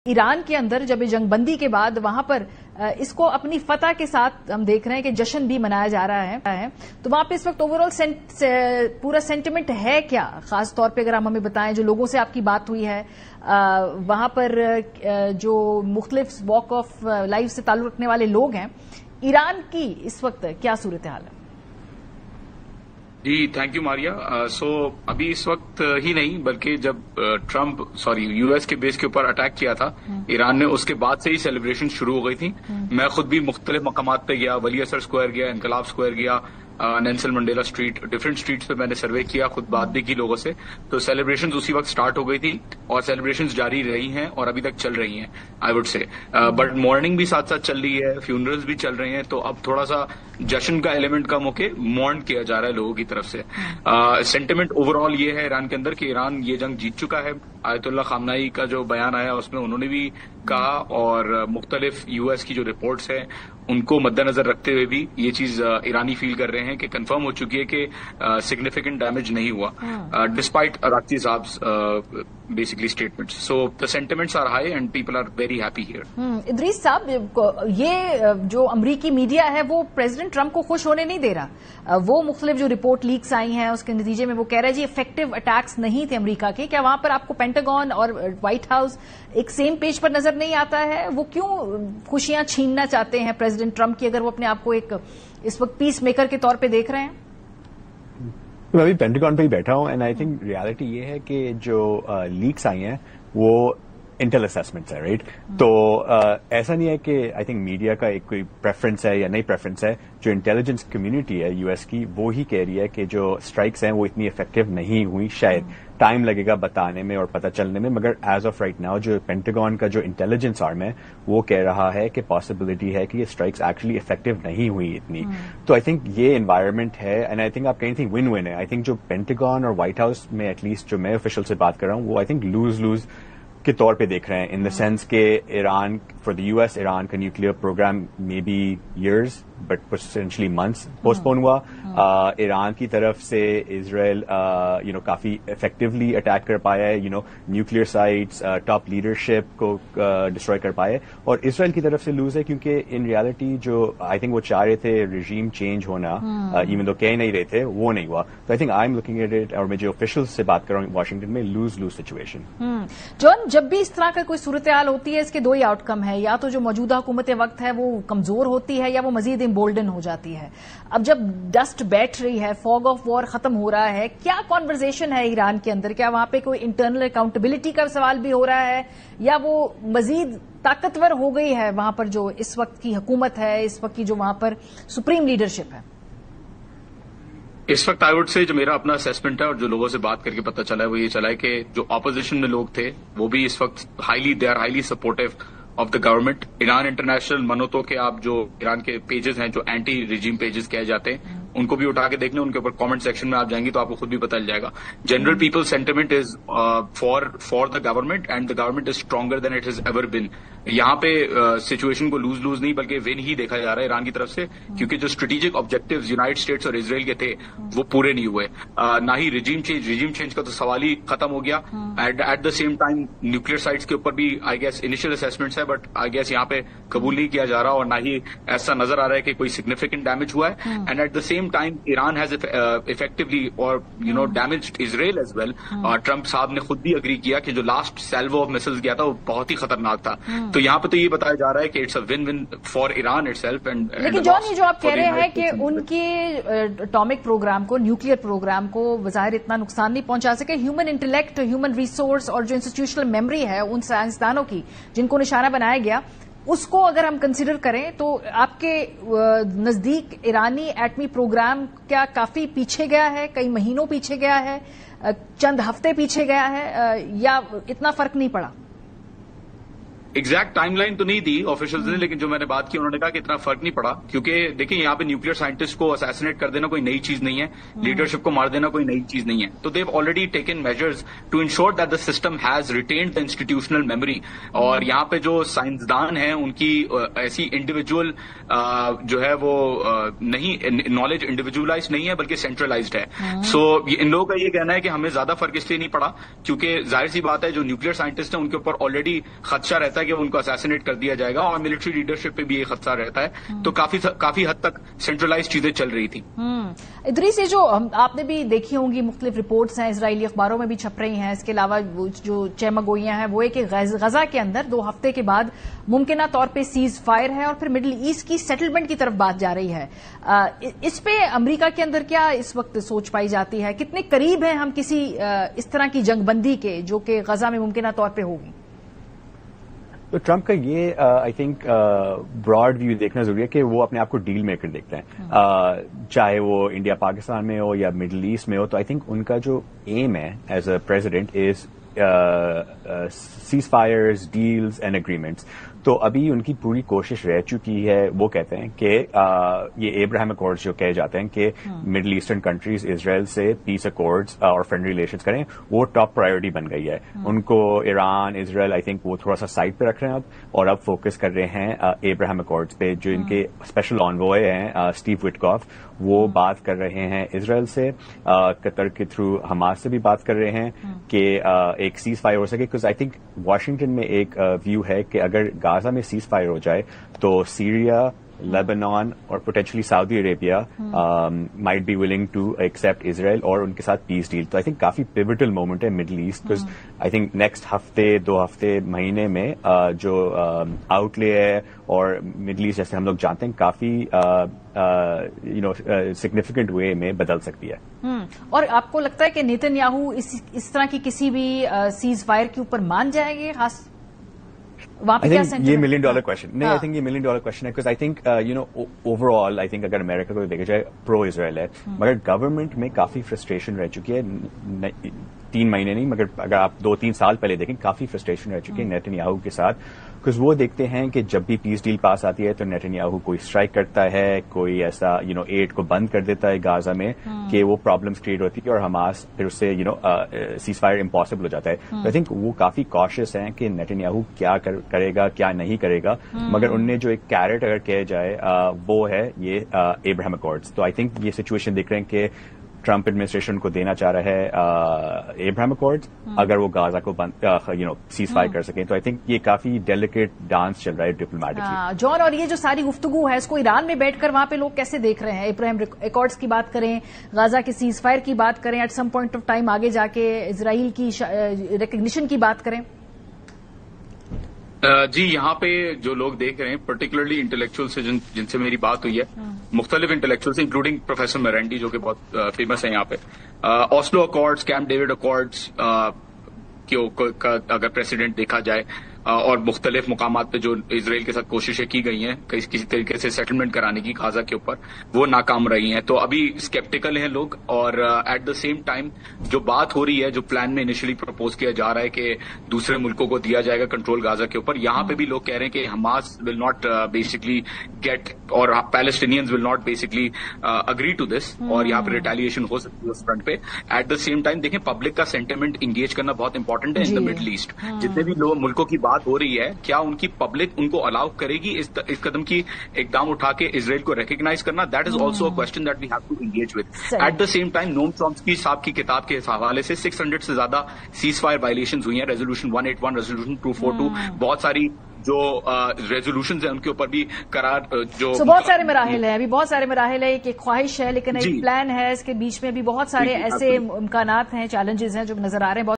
Iran के अंदर जब जंग बंदी के बाद वहां पर इसको अपनी फतह के साथ हम देख रहे हैं कि जश्न भी मनाया जा रहा है, तो वहां पे इस वक्त ओवरऑल पूरा सेंटिमेंट है क्या? खास तौर पे अगर आप हमें बताएं, जो लोगों से आपकी बात हुई है वहां पर जो मुख्तलिफ वॉक ऑफ लाइफ से ताल्लुक रखने वाले लोग हैं, ईरान की इस वक्त क्या सूरत हाल है? जी थैंक यू मारिया। सो अभी इस वक्त ही नहीं बल्कि जब यूएस के बेस के ऊपर अटैक किया था ईरान ने, उसके बाद से ही सेलिब्रेशन शुरू हो गई थी। मैं खुद भी मुख्तलिफ मकामात पे गया, वली असर स्क्वायर गया, इनकलाब स्क्वायर गया, Nelson Mandela street, different streets पे मैंने सर्वे किया, खुद बात भी की लोगों से। तो सेलिब्रेशंस उसी वक्त स्टार्ट हो गई थी और सेलिब्रेशंस जारी रही हैं और अभी तक चल रही हैं I would say. But morning भी साथ साथ चल रही है, फ्यूनरल्स भी चल रहे हैं, तो अब थोड़ा सा जश्न का एलिमेंट कम होके मॉर्न किया जा रहा है लोगों की तरफ से। सेंटिमेंट ओवरऑल ये है ईरान के अंदर कि ईरान ये जंग जीत चुका है। आयतुल्लाह खामनाई का जो बयान आया उसमें उन्होंने भी कहा, और मुख्तलिफ यूएस की जो रिपोर्ट्स है उनको मद्देनजर रखते हुए भी ये चीज ईरानी फील कर रहे हैं कि कंफर्म हो चुकी है कि सिग्निफिकेंट डैमेज नहीं हुआ डिस्पाइट अराक्ची साहब basically statements. So the sentiments are high and people are very happy here. Idris साहब, ये जो अमरीकी मीडिया है वो प्रेसिडेंट ट्रंप को खुश होने नहीं दे रहा। वो मुख्तलिफ जो रिपोर्ट लीक्स आई हैं उसके नतीजे में वो कह रहा है जी इफेक्टिव अटैक्स नहीं थे अमरीका के। क्या वहां पर आपको पेंटागन और व्हाइट हाउस एक सेम पेज पर नजर नहीं आता है? वो क्यों खुशियां छीनना चाहते हैं प्रेसिडेंट ट्रंप की, अगर वो अपने आप को एक इस वक्त पीस मेकर के तौर पे देख रहे हैं? मैं अभी पेंटागन पे ही बैठा हूं एंड आई थिंक रियलिटी ये है कि जो लीक्स आई हैं वो इंटेल असेसमेंट्स है, राइट? तो ऐसा नहीं है कि आई थिंक मीडिया का एक कोई प्रेफरेंस है या नहीं प्रेफरेंस है। जो इंटेलिजेंस कम्युनिटी है यूएस की वो ही कह रही है कि जो स्ट्राइक्स हैं वो इतनी इफेक्टिव नहीं हुई। शायद टाइम लगेगा बताने में और पता चलने में, मगर एज ऑफ राइट नाउ जो पेंटागन का जो इंटेलिजेंस आर्म है वो कह रहा है कि पॉसिबिलिटी है कि ये स्ट्राइक्स एक्चुअली इफेक्टिव नहीं हुई इतनी। तो आई थिंक ये एनवायरनमेंट है एंड आई थिंक आप कहीं थिंक विन विन है। आई थिंक जो पेंटागन और व्हाइट हाउस में एटलीस्ट जो मैं ऑफिशियल से बात कर रहा हूँ वो आई थिंक लूज लूज के तौर पे देख रहे हैं, इन द सेंस के Iran for the US Iran का nuclear program may be years but potentially months postpone हुआ। ईरान की तरफ से इजराइल काफी इफेक्टिवली अटैक कर पाया है, न्यूक्लियर साइट्स, टॉप लीडरशिप को डिस्ट्रॉय कर पाए। और इजराइल की तरफ से लूज है क्योंकि इन रियलिटी जो आई थिंक वो चाह रहे थे रिजीम चेंज होना, इवन तो कह नहीं रहे थे, वो नहीं हुआ। तो I think I am looking at it, और मैं जो ऑफिशियल्स से बात कर रहा हूँ वाशिंगटन में, लूज लूज सिचुएशन। जॉन, जब भी इस तरह का कोई सूरत हाल होती है इसके दो ही आउटकम है, या तो जो मौजूदा हुकूमत वक्त है वो कमजोर होती है या वो मजीद इम्बोल्डन हो जाती है। अब जब डस्ट बैठ रही है, फॉग ऑफ वॉर खत्म हो रहा है, क्या कॉन्वर्सेशन है ईरान के अंदर? क्या वहां पे कोई इंटरनल अकाउंटेबिलिटी का सवाल भी हो रहा है, या वो मजीद ताकतवर हो गई है वहां पर जो इस वक्त की हुकूमत है, इस वक्त की जो वहां पर सुप्रीम लीडरशिप है? इस वक्त आई वुड से जो मेरा अपना असेसमेंट है और जो लोगों से बात करके पता चला है वो ये चला है कि जो ऑपोजिशन में लोग थे वो भी इस वक्त they are highly supportive of the government. Iran International Manoto के आप जो ईरान के पेजेस हैं जो एंटी रिजीम पेजेस कहे जाते हैं उनको भी उठा के देख लें, उनके ऊपर कमेंट सेक्शन में आप जाएंगे तो आपको खुद भी पता चल जाएगा। General people sentiment is for the government and the government is stronger than it has ever बिन। यहाँ पे सिचुएशन को लूज लूज नहीं बल्कि विन ही देखा जा रहा है ईरान की तरफ से, क्योंकि जो स्ट्रेटेजिक ऑब्जेक्टिव्स यूनाइटेड स्टेट्स और इसराइल के थे वो पूरे नहीं हुए। ना ही रिजीम चेंज का तो सवाल ही खत्म हो गया। Eight the same time nuclear sites के ऊपर भी आई गेस इनिशियल असेसमेंट्स है, बट आई गेस यहाँ पे कबूल नहीं किया जा रहा और ना ही ऐसा नजर आ रहा है कि कोई सिग्निफिकेंट डैमेज हुआ है। And at the same time Iran has effectively और damaged Israel as well. Trump साहब ने खुद भी अग्री किया कि जो लास्ट सैल्वो ऑफ मिसाइल्स गया था वो बहुत ही खतरनाक था। तो यहाँ पे तो ये बताया जा रहा है कि it's a win win for Iran itself. And लेकिन जॉन, ये जो आप कह रहे हैं कि उनके एटॉमिक प्रोग्राम को, न्यूक्लियर प्रोग्राम को ज़ाहिर इतना नुकसान नहीं पहुंचा सके, ह्यूमन इंटेलेक्ट, ह्यूमन रिसोर्स और जो इंस्टीट्यूशनल मेमोरी है उन साइंसदानों की जिनको निशाना बनाया गया, उसको अगर हम कंसीडर करें तो आपके नजदीक ईरानी एटमी प्रोग्राम क्या काफी पीछे गया है, कई महीनों पीछे गया है, चंद हफ्ते पीछे गया है, या इतना फर्क नहीं पड़ा? एग्जैक्ट टाइमलाइन तो नहीं दी ऑफिशियल्स ने, लेकिन जो मैंने बात की उन्होंने कहा कि इतना फर्क नहीं पड़ा, क्योंकि देखिए यहाँ पे न्यूक्लियर साइंटिस्ट को असैसिनेट कर देना कोई नई चीज नहीं है, लीडरशिप को मार देना कोई नई चीज नहीं है. तो they have already taken measures to ensure that the system has retained the institutional memory. और यहाँ पे जो साइंसदान हैं उनकी ऐसी इंडिविजुअल जो है वो नहीं, नॉलेज इंडिविजुअलाइज नहीं है बल्कि सेंट्रलाइज्ड है. सो इन लोगों का ये कहना है कि हमें ज्यादा फर्क इसलिए नहीं पड़ा क्योंकि जाहिर सी बात है जो न्यूक्लियर साइंटिस्ट हैं उनके ऊपर ऑलरेडी खदशा रहता है कि उनको असैसिनेट कर दिया जाएगा, और मिलिट्री लीडरशिप पे भी ये खतरा रहता है. तो काफी हद तक सेंट्रलाइज चीजें चल रही थी. इदरीस, ये जो आपने भी देखी होंगी मुख्तलिफ रिपोर्ट्स हैं, इजरायली अखबारों में भी छप रही हैं. इसके अलावा जो चहमगोइयां हैं वो है कि गजा के अंदर 2 हफ्ते के बाद मुमकिना तौर पर सीज फायर है और फिर मिडिल ईस्ट की सेटलमेंट की तरफ बात जा रही है. इस पे अमरीका के अंदर क्या इस वक्त सोच पाई जाती है? कितने करीब हैं हम किसी इस तरह की जंगबंदी के जो कि गजा में मुमकिना तौर पर होगी? तो ट्रंप का ये आई थिंक ब्रॉड व्यू देखना जरूरी है कि वो अपने आप को डील मेकर देखते हैं, चाहे वो इंडिया पाकिस्तान में हो या मिडिल ईस्ट में हो. तो आई थिंक उनका जो एम है as a president is ceasefires, deals and agreements. तो अभी उनकी पूरी कोशिश रह चुकी है. वो कहते हैं कि ये एब्राहम अकॉर्ड्स जो कहे जाते हैं कि मिडिल ईस्टर्न कंट्रीज इजराइल से पीस अकॉर्ड्स और फ्रेंड रिलेशंस करें, वो टॉप प्रायोरिटी बन गई है. उनको ईरान, इजराइल आई थिंक वो थोड़ा सा साइड पे रख रहे हैं अब, और अब फोकस कर रहे हैं एब्राहम अकॉर्ड्स पे. जो इनके स्पेशल ऑनवॉय हैं स्टीव विटकॉफ, वो बात कर रहे हैं इजराइल से, कतर के थ्रू हमास से भी बात कर रहे हैं कि एक सीज फायर हो सके. बिकॉज आई थिंक वाशिंगटन में एक व्यू है कि अगर गाजा में सीज फायर हो जाए तो सीरिया, लेबनान और potentially Saudi Arabia might be willing to accept Israel और उनके साथ पीस डील. तो आई थिंक काफी पिवटल मोमेंट है Middle East. Because I think next हफ्ते, 2 हफ्ते, महीने में जो आउटले है और मिडिल ईस्ट जैसे हम लोग जानते हैं काफी सिग्निफिकेंट वे में बदल सकती है. और आपको लगता है कि नेतन्याहू इस तरह की किसी भी सीज फायर के ऊपर मान जाएंगे? खास आई थिंक ये $1 million क्वेश्चन नहीं, आई थिंक ये $1 million क्वेश्चन है. Because I think overall I think अगर अमेरिका को देखा जाए प्रो इजराइल है, मगर गवर्नमेंट में काफी फ्रस्ट्रेशन रह चुकी है. 3 महीने नहीं, मगर अगर आप 2-3 साल पहले देखें काफी फ्रस्ट्रेशन रह चुकी है नेतन्याहू के साथ. बिकॉज वो देखते हैं कि जब भी पीस डील पास आती है तो नेतन्याहू कोई स्ट्राइक करता है, कोई ऐसा एड को बंद कर देता है गाजा में कि वो प्रॉब्लम्स क्रिएट होती है और हमास फिर उससे सीज फायर इम्पॉसिबल हो जाता है. तो आई थिंक वो काफी कॉशियस हैं कि नेतन्याहू क्या करेगा क्या नहीं करेगा. मगर उनने जो एक कैरेट अगर कहा जाए वो है ये एब्राहम अकॉर्ड्स. तो आई थिंक ये सिचुएशन देख रहे हैं कि ट्रंप एडमिनिस्ट्रेशन को देना चाह रहा है एब्राहम अकॉर्ड्स अगर वो गाजा को सीज फायर कर सकें. तो आई थिंक ये काफी डेलिकेट डांस चल रहा है डिप्लोमेटिकली. जॉन, और ये जो सारी गुफ्तगू है इसको ईरान में बैठकर वहां पे लोग कैसे देख रहे हैं? एब्राहम अकॉर्ड्स की बात करें, गाजा के सीज फायर की बात करें, at some point of time आगे जाके इजराइल की रिकग्निशन की बात करें. जी, यहाँ पे जो लोग देख रहे हैं पर्टिकुलरली इंटेलेक्चुअल से जिनसे मेरी बात हुई है, मुख्तलिफ इंटेलेक्चुअल से इंक्लूडिंग प्रोफेसर मेरेंडी जो कि बहुत फेमस है यहाँ पे, Oslo accords, camp David accords का अगर प्रेसिडेंट देखा जाए और मुख्तलिफ मुकामात पे जो इसराइल के साथ कोशिशें की गई हैं किसी तरीके से सेटलमेंट कराने की गाजा के ऊपर, वो नाकाम रही हैं. तो अभी स्केप्टिकल हैं लोग. और एट द सेम टाइम जो बात हो रही है, जो प्लान में इनिशियली प्रपोज किया जा रहा है कि दूसरे मुल्कों को दिया जाएगा कंट्रोल गाजा के ऊपर, यहाँ पे भी लोग कह रहे हैं कि Hamas will not basically get और Palestinians will not basically agree to this, और यहाँ पे रिटेलिएशन हो सकती है उस फ्रंट पे. एट द सेम टाइम देखें, पब्लिक का सेंटिमेंट इंगेज करना बहुत इंपॉर्टेंट है इन द मिडल ईस्ट. जितने भी लोग मुल्कों की बात हो रही है, क्या उनकी पब्लिक उनको अलाउ करेगी इस कदम की इकदाम उठा के इजराइल को रिकॉग्नाइज करना? That is also a question that we have to engage with. At the same time Noam Chomsky साहब की किताब के हवाले से 600 से ज्यादा सीज फायर वायलेशंस हुई हैं. रेजोल्यूशन 181, रेजोल्यूशन 242, बहुत सारी जो रेजोल्यूशंस हैं उनके ऊपर भी करार जो बहुत सारे मराहिल हैं. अभी बहुत सारे मराहिल है. एक ख्वाहिश है लेकिन एक प्लान है. इसके बीच में भी बहुत सारे ऐसे इम्कानात हैं, चैलेंजेस हैं जो नजर आ रहे हैं.